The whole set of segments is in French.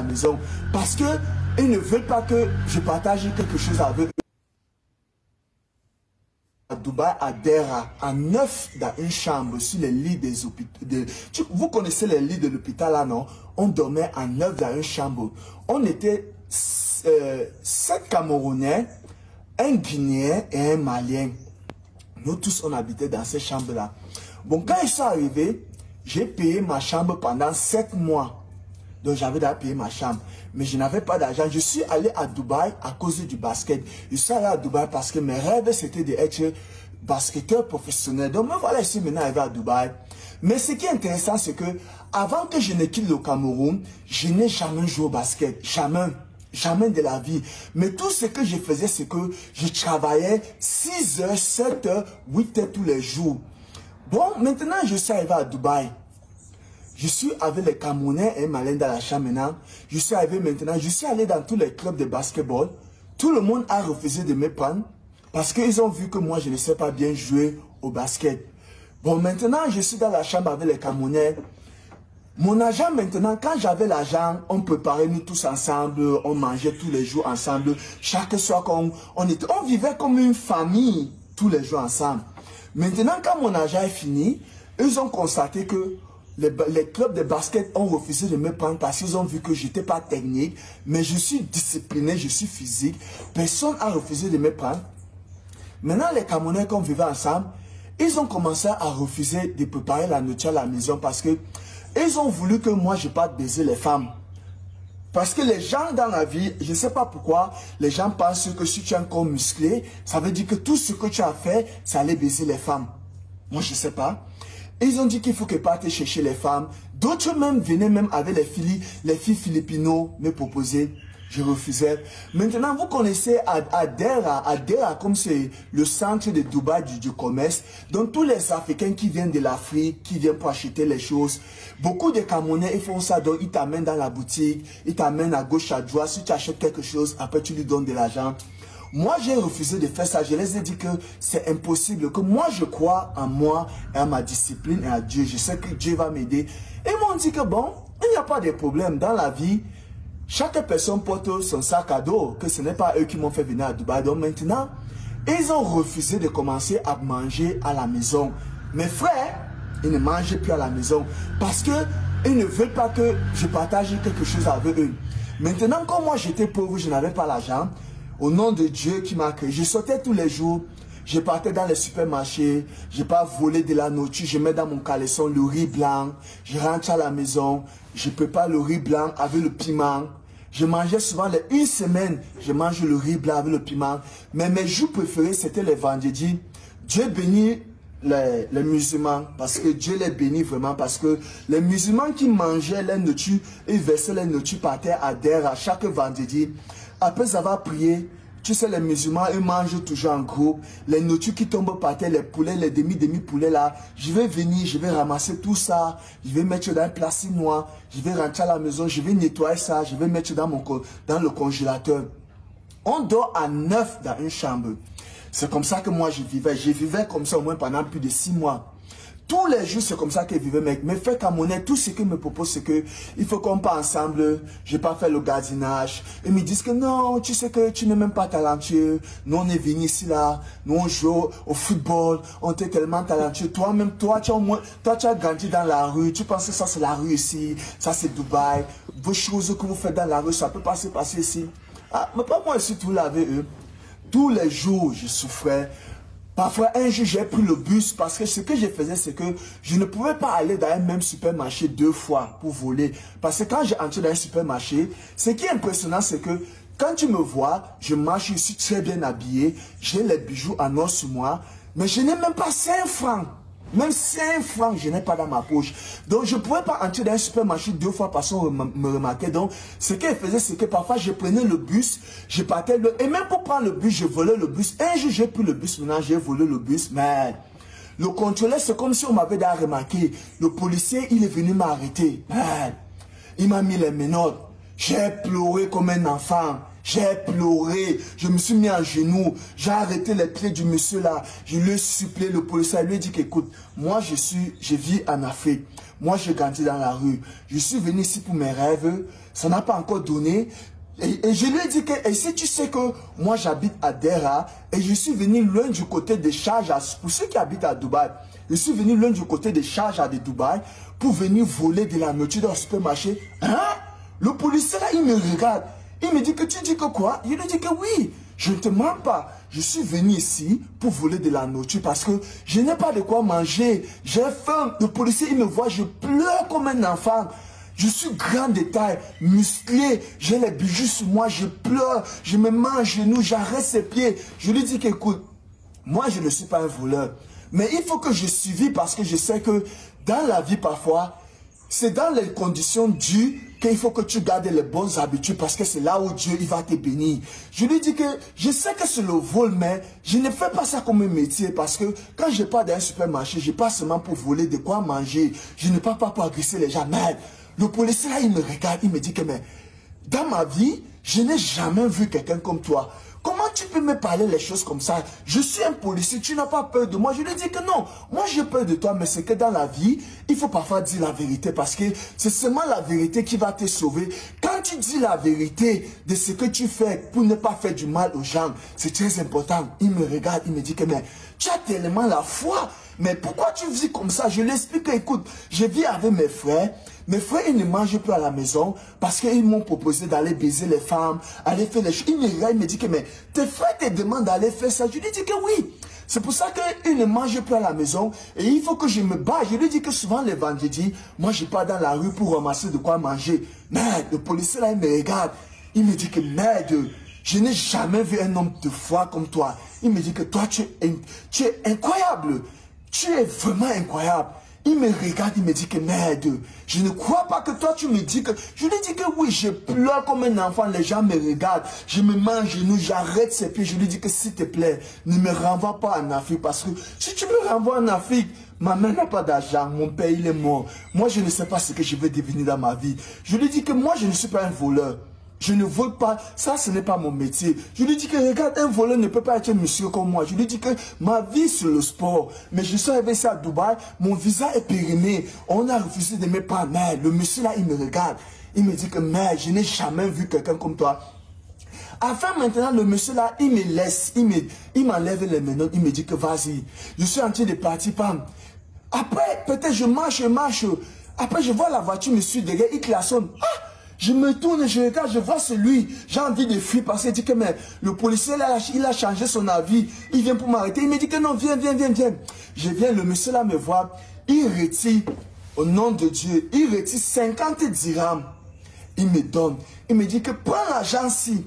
maison. Parce qu'ils ne veulent pas que je partage quelque chose avec eux. À Dubaï, à Dera, à 9 dans une chambre, sur les lits des hôpitaux. Vous connaissez les lits de l'hôpital là, non? On dormait à 9 dans une chambre. On était 7 Camerounais, un Guinéen et un Malien. Nous tous, on habitait dans ces chambres-là. Bon, quand ils sont arrivés, j'ai payé ma chambre pendant 7 mois. Donc, j'avais déjà payé ma chambre. Mais je n'avais pas d'argent. Je suis allé à Dubaï à cause du basket. Je suis allé à Dubaï parce que mes rêves, c'était d'être basketteur professionnel. Donc, me voilà ici maintenant arrivé à Dubaï. Mais ce qui est intéressant, c'est que avant que je ne quitte le Cameroun, je n'ai jamais joué au basket. Jamais. Jamais de la vie. Mais tout ce que je faisais, c'est que je travaillais 6 heures, 7 heures, 8 heures tous les jours. Bon, maintenant, je suis arrivé à Dubaï. Je suis avec les Camerounais et Maliens dans la chambre maintenant. Je suis arrivé maintenant, je suis allé dans tous les clubs de basketball. Tout le monde a refusé de me prendre parce qu'ils ont vu que moi, je ne sais pas bien jouer au basket. Bon, maintenant, je suis dans la chambre avec les Camerounais. Mon agent maintenant, quand j'avais l'argent, on préparait nous tous ensemble, on mangeait tous les jours ensemble. Chaque soir, on vivait comme une famille tous les jours ensemble. Maintenant, quand mon agent est fini, ils ont constaté que les clubs de basket ont refusé de me prendre parce qu'ils ont vu que je n'étais pas technique, mais je suis discipliné, je suis physique. Personne n'a refusé de me prendre. Maintenant, les Camerounais qu'on vivait ensemble, ils ont commencé à refuser de préparer la nourriture à la maison parce que ils ont voulu que moi, je parte baiser les femmes. Parce que les gens dans la vie, je ne sais pas pourquoi, les gens pensent que si tu as un corps musclé, ça veut dire que tout ce que tu as fait, ça allait baiser les femmes. Moi, je ne sais pas. Ils ont dit qu'il faut que parte chercher les femmes. D'autres même venaient même avec les filles philippinos me proposer. Je refusais. Maintenant, vous connaissez Adera, comme c'est le centre de Dubaï du commerce. Donc, tous les Africains qui viennent de l'Afrique, qui viennent pour acheter les choses, beaucoup de Camerounais, ils font ça. Donc, ils t'amènent dans la boutique, ils t'amènent à gauche, à droite. Si tu achètes quelque chose, après, tu lui donnes de l'argent. Moi, j'ai refusé de faire ça. Je les ai dit que c'est impossible, que moi, je crois en moi et à ma discipline et à Dieu. Je sais que Dieu va m'aider. Et ils m'ont dit que bon, il n'y a pas de problème dans la vie. Chaque personne porte son sac à dos, que ce n'est pas eux qui m'ont fait venir à Dubaï. Donc maintenant, ils ont refusé de commencer à manger à la maison. Mes frères, ils ne mangeaient plus à la maison parce qu'ils ne veulent pas que je partage quelque chose avec eux. Maintenant, comme moi j'étais pauvre, je n'avais pas l'argent, au nom de Dieu qui m'a créé, je sortais tous les jours, je partais dans les supermarchés, je n'ai pas volé de la nourriture, je mets dans mon caleçon le riz blanc, je rentre à la maison, je prépare le riz blanc avec le piment. Je mangeais souvent une semaine, je mange le riz blanc avec le piment. Mais mes jours préférés, c'était les vendredis. Dieu bénit les musulmans, parce que Dieu les bénit vraiment, parce que les musulmans qui mangeaient les nourritures, ils versaient les nourritures par terre à Dera chaque vendredi. Après avoir prié, tu sais, les musulmans, ils mangent toujours en groupe. Les nourritures qui tombent par terre, les poulets, les demi-poulets là, je vais venir, je vais ramasser tout ça, je vais mettre dans un plastique noir, je vais rentrer à la maison, je vais nettoyer ça, je vais mettre dans le congélateur. On dort à 9 dans une chambre. C'est comme ça que moi je vivais. Je vivais comme ça au moins pendant plus de 6 mois. Tous les jours, c'est comme ça que je vivais, mec. Mais fait Camerounais, tout ce qu'ils me proposent, c'est que il faut qu'on parte ensemble. Je n'ai pas fait le gardinage. Ils me disent que non, tu sais que tu n'es même pas talentueux. Nous, on est venus ici, là. Nous, on joue au football. On était tellement talentueux. Toi-même, toi, tu as grandi dans la rue. Tu penses que ça, c'est la rue ici. Ça, c'est Dubaï. Vos choses que vous faites dans la rue, ça peut passer ici. Ah, mais pas moi ici, tout là avec eux. Tous les jours, je souffrais. Parfois, un jour, j'ai pris le bus parce que ce que je faisais, c'est que je ne pouvais pas aller dans un même supermarché 2 fois pour voler. Parce que quand j'entre dans un supermarché, ce qui est impressionnant, c'est que quand tu me vois, je marche, je suis très bien habillé, j'ai les bijoux en or sur moi, mais je n'ai même pas 5 francs. Même 5 francs, je n'ai pas dans ma poche. Donc, je ne pouvais pas entrer dans un supermarché 2 fois parce qu'on me remarquait. Donc, ce qu'elle faisait, c'est que parfois, je prenais le bus, je partais, et même pour prendre le bus, je volais le bus. Un jour, j'ai pris le bus, maintenant, j'ai volé le bus, mais le contrôleur, c'est comme si on m'avait déjà remarqué. Le policier, il est venu m'arrêter. Il m'a mis les menottes. J'ai pleuré comme un enfant. J'ai pleuré, je me suis mis à genoux, j'ai arrêté les pieds du monsieur là, je lui ai supplié, le policier lui a dit qu'écoute, moi je vis en Afrique, moi je grandis dans la rue, je suis venu ici pour mes rêves, ça n'a pas encore donné. Et je lui ai dit que, et si tu sais que moi j'habite à Dera, et je suis venu loin du côté des Sharjah, pour ceux qui habitent à Dubaï, je suis venu loin du côté des Sharjah de Dubaï, pour venir voler de la nourriture dans le supermarché. Hein? Le policier là, il me regarde. Il me dit que tu dis que quoi? Je lui dis que oui, je ne te mens pas. Je suis venu ici pour voler de la nourriture parce que je n'ai pas de quoi manger. J'ai faim. Le policier, il me voit, je pleure comme un enfant. Je suis grand de taille, musclé, j'ai les bijoux sur moi, je pleure, je me mets à genoux, j'arrête ses pieds. Je lui dis qu'écoute, moi je ne suis pas un voleur. Mais il faut que je suive parce que je sais que dans la vie parfois, c'est dans les conditions dures qu'il faut que tu gardes les bonnes habitudes parce que c'est là où Dieu il va te bénir. Je lui dis que je sais que c'est le vol, mais je ne fais pas ça comme un métier parce que quand je pars dans un supermarché, je pars seulement pour voler de quoi manger. Je ne pars pas pour agresser les gens. Mais le policier là, il me regarde, il me dit que mais dans ma vie, je n'ai jamais vu quelqu'un comme toi. Comment tu peux me parler les choses comme ça? Je suis un policier, tu n'as pas peur de moi. Je lui dis que non, moi j'ai peur de toi, mais c'est que dans la vie, il faut parfois dire la vérité parce que c'est seulement la vérité qui va te sauver. Quand tu dis la vérité de ce que tu fais pour ne pas faire du mal aux gens, c'est très important. Il me regarde, il me dit que mais tu as tellement la foi. Mais pourquoi tu vis comme ça? Je lui explique, écoute, je vis avec mes frères. Mes frères, ils ne mangent plus à la maison parce qu'ils m'ont proposé d'aller baiser les femmes, aller faire les choses. Il me regarde, il me dit que mais tes frères te demandent d'aller faire ça. Je lui dis que oui. C'est pour ça qu'ils ne mangent plus à la maison et il faut que je me bats. Je lui dis que souvent les vendredis, moi je pars dans la rue pour ramasser de quoi manger. Mais le policier là, il me regarde. Il me dit que merde, je n'ai jamais vu un homme de foi comme toi. Il me dit que toi, tu es incroyable. Tu es vraiment incroyable. Il me regarde, il me dit que merde, je ne crois pas que toi tu me dis que... Je lui dis que oui, je pleure comme un enfant, les gens me regardent, je me mets à genoux, j'arrête ses pieds, je lui dis que s'il te plaît, ne me renvoie pas en Afrique parce que si tu me renvoies en Afrique, ma mère n'a pas d'argent, mon père il est mort, moi je ne sais pas ce que je vais devenir dans ma vie. Je lui dis que moi je ne suis pas un voleur. Je ne vole pas, ça ce n'est pas mon métier. Je lui dis que regarde, un voleur ne peut pas être monsieur comme moi. Je lui dis que ma vie c'est le sport. Mais je suis arrivé ici à Dubaï, mon visa est périmé. On a refusé de me prendre. Mais le monsieur là, il me regarde. Il me dit que mais je n'ai jamais vu quelqu'un comme toi. Enfin maintenant, le monsieur là, il me laisse, il m'enlève les menottes, il me dit que vas-y. Je suis en train de partir, pam. Après, peut-être je marche. Après, je vois la voiture me suit derrière, il klaxonne. Ah! Je me tourne, je regarde, je vois celui, j'ai envie de fuir parce qu'il dit que mais le policier là, il a changé son avis, il vient pour m'arrêter, il me dit que non, viens. Je viens, le monsieur là me voit, il retire, au nom de Dieu, il retire 50 dirhams, il me donne, il me dit que prends l'argent-ci,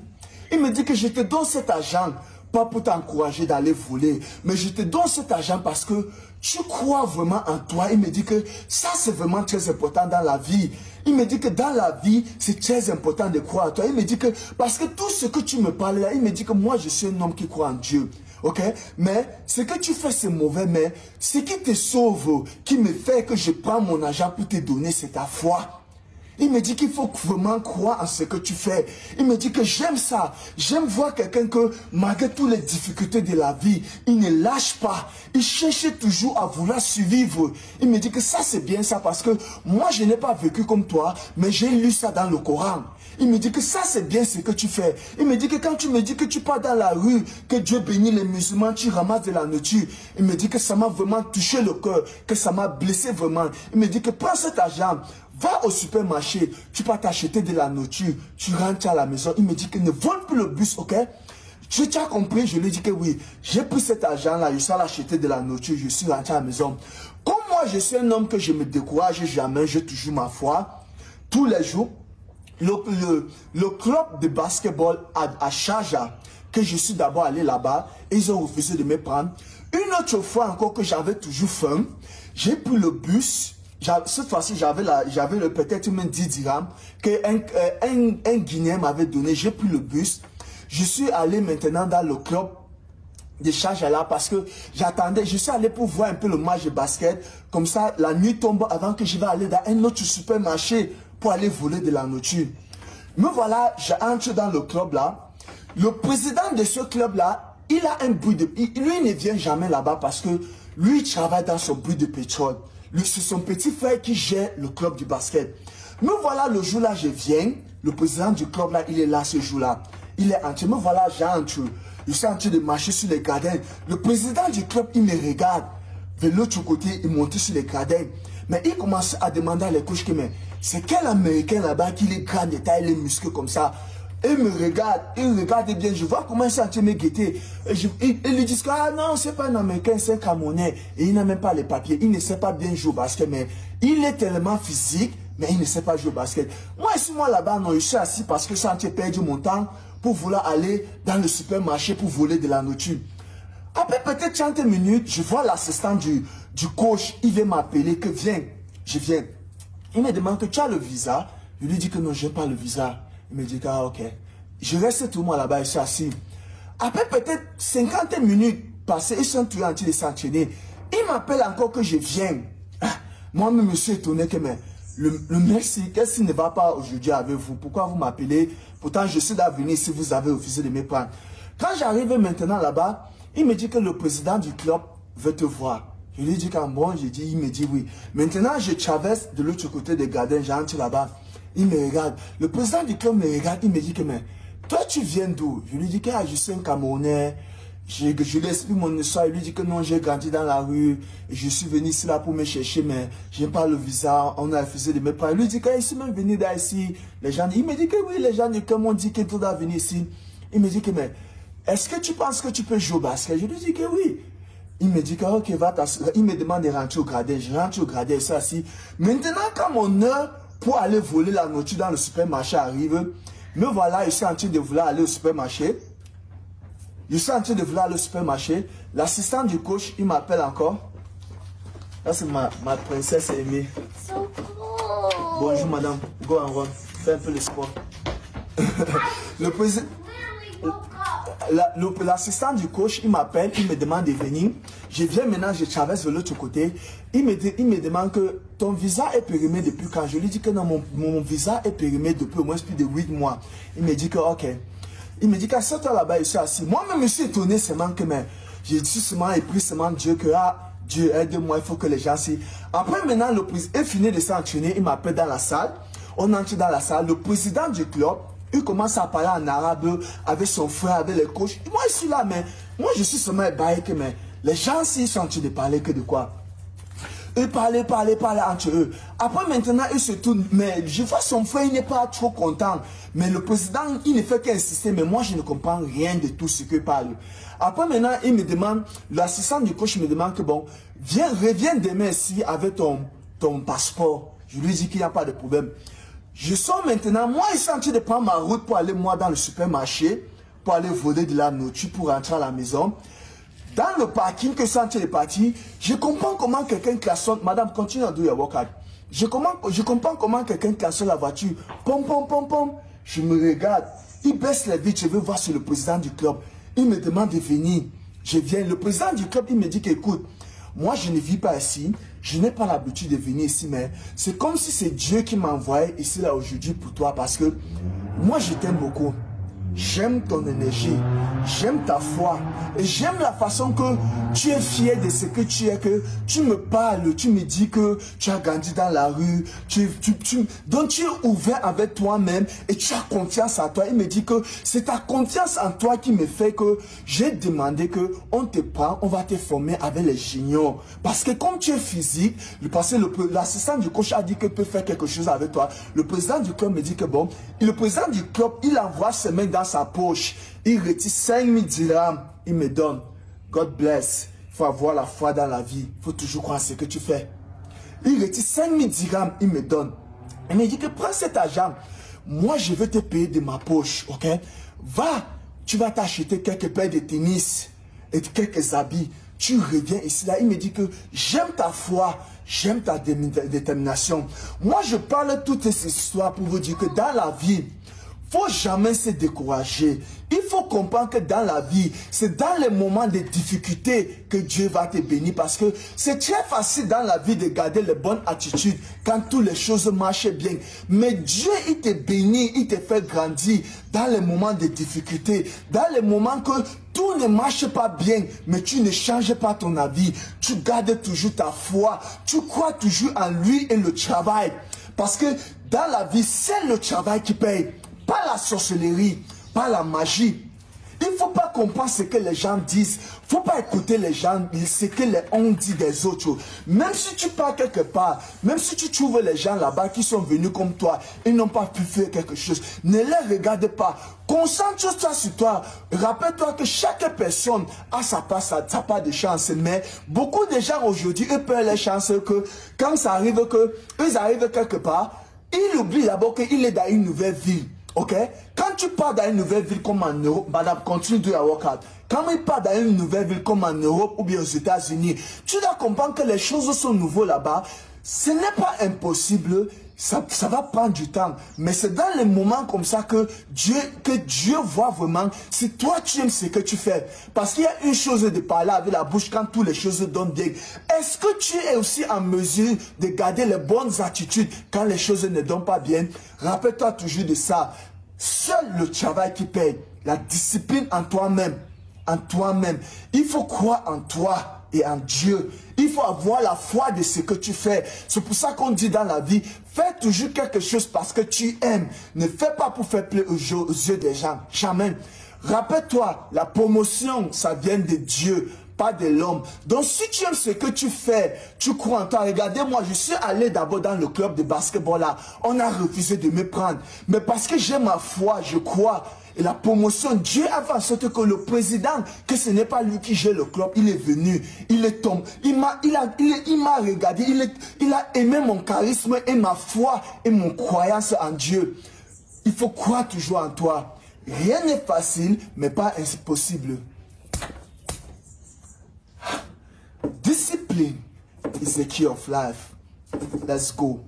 il me dit que je te donne cet argent, pas pour t'encourager d'aller voler, mais je te donne cet argent parce que tu crois vraiment en toi. Il me dit que ça c'est vraiment très important dans la vie. Il me dit que dans la vie, c'est très important de croire en toi. Il me dit que, parce que tout ce que tu me parles là, il me dit que moi je suis un homme qui croit en Dieu. Ok? Mais ce que tu fais c'est mauvais, mais ce qui te sauve, qui me fait que je prends mon argent pour te donner, c'est ta foi. Il me dit qu'il faut vraiment croire en ce que tu fais. Il me dit que j'aime ça. J'aime voir quelqu'un que, malgré toutes les difficultés de la vie, il ne lâche pas. Il cherche toujours à vouloir survivre. Il me dit que ça, c'est bien ça parce que moi, je n'ai pas vécu comme toi, mais j'ai lu ça dans le Coran. Il me dit que ça, c'est bien ce que tu fais. Il me dit que quand tu me dis que tu pars dans la rue, que Dieu bénit les musulmans, tu ramasses de la nourriture. Il me dit que ça m'a vraiment touché le cœur, que ça m'a blessé vraiment. Il me dit que prends cet argent. Va au supermarché, tu peux t'acheter de la nourriture, tu rentres à la maison. Il me dit que ne vole plus le bus, ok? Tu as compris? Je lui ai dit que oui. J'ai pris cet argent-là, je suis allé acheter de la nourriture, je suis rentré à la maison. Comme moi, je suis un homme que je me décourage jamais, j'ai toujours ma foi. Tous les jours, le club de basketball à Sharjah, que je suis d'abord allé là-bas, ils ont refusé de me prendre. Une autre fois encore que j'avais toujours faim, j'ai pris le bus. Cette fois-ci, j'avais peut-être même 10 dirhams qu'un Guinéen m'avait donné. J'ai pris le bus. Je suis allé maintenant dans le club de Sharjah là parce que j'attendais. Je suis allé pour voir un peu le match de basket. Comme ça, la nuit tombe avant que je vais aller dans un autre supermarché pour aller voler de la nourriture. Me voilà, j'entre dans le club là. Le président de ce club-là, il a un bruit de... Lui, il ne vient jamais là-bas parce que lui, il travaille dans son bruit de pétrole. C'est son petit frère qui gère le club du basket. Me voilà le jour-là, je viens. Le président du club-là, il est là ce jour-là. Il est entier. Me voilà, j'entre. Je suis en train de marcher sur les gradins. Le président du club, il me regarde. De l'autre côté, il monte sur les gradins. Mais il commence à demander à les coachs que, mais c'est quel Américain là-bas qui est grand de taille, les muscles comme ça? Il me regarde, il regarde bien, je vois comment il s'est en train de me guetter. Il lui dit que, ah non, c'est pas un Américain, c'est un Camerounais. Et il n'a même pas les papiers, il ne sait pas bien jouer au basket, mais il est tellement physique, mais il ne sait pas jouer au basket. Moi, ici, moi là-bas, non, je suis assis parce que ça a perdu mon temps pour vouloir aller dans le supermarché pour voler de la nourriture. Après peut-être 30 minutes, je vois l'assistant du coach, il vient m'appeler que viens, je viens. Il me demande que tu as le visa. Je lui dis que non, je n'ai pas le visa. Il me dit que ah, ok. Je reste tout le monde là-bas, je suis assis. Après peut-être 50 minutes passées, ils sont tous en train de s'entraîner. Il m'appelle encore que je viens. Moi-même, je suis étonné que mais, le merci, qu'est-ce qui ne va pas aujourd'hui avec vous? Pourquoi vous m'appelez? Pourtant, je suis d'avenir si vous avez refusé de me prendre. Quand j'arrive maintenant là-bas, il me dit que le président du club veut te voir. Je lui dis qu'en bon, il me dit oui. Maintenant, je traverse de l'autre côté des gardens, j'entre là-bas. Il me regarde. Le président du club me regarde, il me dit que, mais toi, tu viens d'où? Je lui dis que je suis un Camerounais. Je lui explique mon histoire. Il lui dit que non, j'ai grandi dans la rue. Et je suis venu ici là pour me chercher, mais je n'ai pas le visa. On a refusé de me prendre. Il lui dit qu'il suis même venu d'ici. Les gens, il me dit que oui, les gens du club m'ont dit que tu dois venir ici. Il me dit que, mais est-ce que tu penses que tu peux jouer au basket? Je lui dis que oui. Il me dit que ok, va t'asseoir. Il me demande de rentrer au gradin. Je rentre au gradin, je suis assis. Maintenant, quand mon heure pour aller voler la nourriture dans le supermarché arrive, me voilà, je suis en train de vouloir aller au supermarché. Je suis en train de vouloir aller au supermarché. L'assistant du coach, il m'appelle encore. Là, c'est ma princesse aimée. So cool. Bonjour, madame. Go and run. Fais un peu le sport. Le président... L'assistant du coach, il m'appelle, il me demande de venir. Je viens maintenant, je traverse de l'autre côté. Il me demande que ton visa est périmé depuis quand? Je lui dis que non, mon visa est périmé depuis au moins plus de 8 mois. Il me dit que ok. Il me dit qu'à ce temps là-bas, je suis assis. Moi-même, je suis étonné seulement que je suis seulement et pris seulement Dieu que Dieu aide-moi, il faut que les gens s'y. Après maintenant, le président est fini de s'entraîner, il m'appelle dans la salle. On entre dans la salle. Le président du club, il commence à parler en arabe avec son frère, avec les coachs. Moi, je suis là, mais moi, je suis seulement ébahi que mais les gens, s'ils sont en train de parler que de quoi? Eux parlaient entre eux. Après, maintenant, ils se tournent. Mais je vois son frère, il n'est pas trop content. Mais le président, il ne fait qu'insister. Mais moi, je ne comprends rien de tout ce qu'il parle. Après, maintenant, il me demande, l'assistant du coach me demande que bon, reviens demain ici avec ton passeport. Je lui dis qu'il n'y a pas de problème. Je sors maintenant, moi, je suis en train de prendre ma route pour aller, moi, dans le supermarché, pour aller voler de la nourriture, pour rentrer à la maison. Dans le parking que je suis en train de partir, je comprends comment quelqu'un klaxonne. Madame, continue à do your workout. Je comprends comment quelqu'un klaxonne la voiture. Pom, pom, pom, pom. Je me regarde. Il baisse les vitres, je veux voir sur le président du club. Il me demande de venir. Je viens. Le président du club, il me dit qu'écoute, moi, je ne vis pas ici. Je n'ai pas l'habitude de venir ici, mais c'est comme si c'est Dieu qui m'a envoyé ici, là, aujourd'hui pour toi, parce que moi, je t'aime beaucoup. J'aime ton énergie, j'aime ta foi et j'aime la façon que tu es fier de ce que tu es, que tu me parles, tu me dis que tu as grandi dans la rue, donc tu es ouvert avec toi-même et tu as confiance en toi. Il me dit que c'est ta confiance en toi qui me fait que j'ai demandé que on te prend, on va te former avec les juniors. Parce que comme tu es physique, parce que l'assistant du coach a dit qu'il peut faire quelque chose avec toi. Le président du club me dit que bon, et le président du club, il envoie ses mains dans sa poche, il retire 5000 dirhams, il me donne. God bless. Il faut avoir la foi dans la vie. Il faut toujours croire ce que tu fais. Il retire 5000 dirhams, il me donne. Il me dit que prends cet argent. Moi, je vais te payer de ma poche, ok? Va, tu vas t'acheter quelques paires de tennis et quelques habits. Tu reviens ici, là. Il me dit que j'aime ta foi, j'aime ta détermination. Moi, je parle toutes ces histoires pour vous dire que dans la vie, faut jamais se décourager. Il faut comprendre que dans la vie, c'est dans les moments de difficulté que Dieu va te bénir. Parce que c'est très facile dans la vie de garder les bonnes attitudes quand toutes les choses marchent bien. Mais Dieu, il te bénit, il te fait grandir dans les moments de difficulté. Dans les moments que tout ne marche pas bien, mais tu ne changes pas ton avis. Tu gardes toujours ta foi. Tu crois toujours en lui et le travail. Parce que dans la vie, c'est le travail qui paye. Pas la sorcellerie, pas la magie. Il ne faut pas comprendre ce que les gens disent. Il ne faut pas écouter les gens, ce que on dit des autres. Même si tu pars quelque part, même si tu trouves les gens là-bas qui sont venus comme toi, ils n'ont pas pu faire quelque chose. Ne les regarde pas. Concentre-toi sur toi. Rappelle-toi que chaque personne a sa part de chance. Mais beaucoup de gens aujourd'hui, eux perdent les chances que quand ça arrive que ils arrivent quelque part, ils oublient d'abord qu'il est dans une nouvelle ville. Ok? Quand tu pars dans une nouvelle ville comme en Europe, madame, continue de la workout. Quand il part dans une nouvelle ville comme en Europe ou bien aux États-Unis, tu dois comprendre que les choses sont nouvelles là-bas. Ce n'est pas impossible. Ça va prendre du temps. Mais c'est dans les moments comme ça que Dieu voit vraiment si toi tu aimes ce que tu fais. Parce qu'il y a une chose de parler avec la bouche quand toutes les choses donnent bien. Est-ce que tu es aussi en mesure de garder les bonnes attitudes quand les choses ne donnent pas bien? Rappelle-toi toujours de ça. Seul le travail qui paye. La discipline en toi-même. En toi-même. Il faut croire en toi et en Dieu. Il faut avoir la foi de ce que tu fais. C'est pour ça qu'on dit dans la vie, fais toujours quelque chose parce que tu aimes. Ne fais pas pour faire plaisir aux yeux des gens. Jamais. Rappelle-toi, la promotion, ça vient de Dieu, pas de l'homme. Donc si tu aimes ce que tu fais, tu crois en toi. Regardez-moi, je suis allé d'abord dans le club de basketball là. On a refusé de me prendre. Mais parce que j'ai ma foi, je crois. Et la promotion, Dieu a fait en sorte que le président, que ce n'est pas lui qui gère le club, il est venu, il est tombé, il m'a regardé, il a aimé mon charisme et ma foi et mon croyance en Dieu. Il faut croire toujours en toi. Rien n'est facile, mais pas impossible. Discipline is the key of life. Let's go.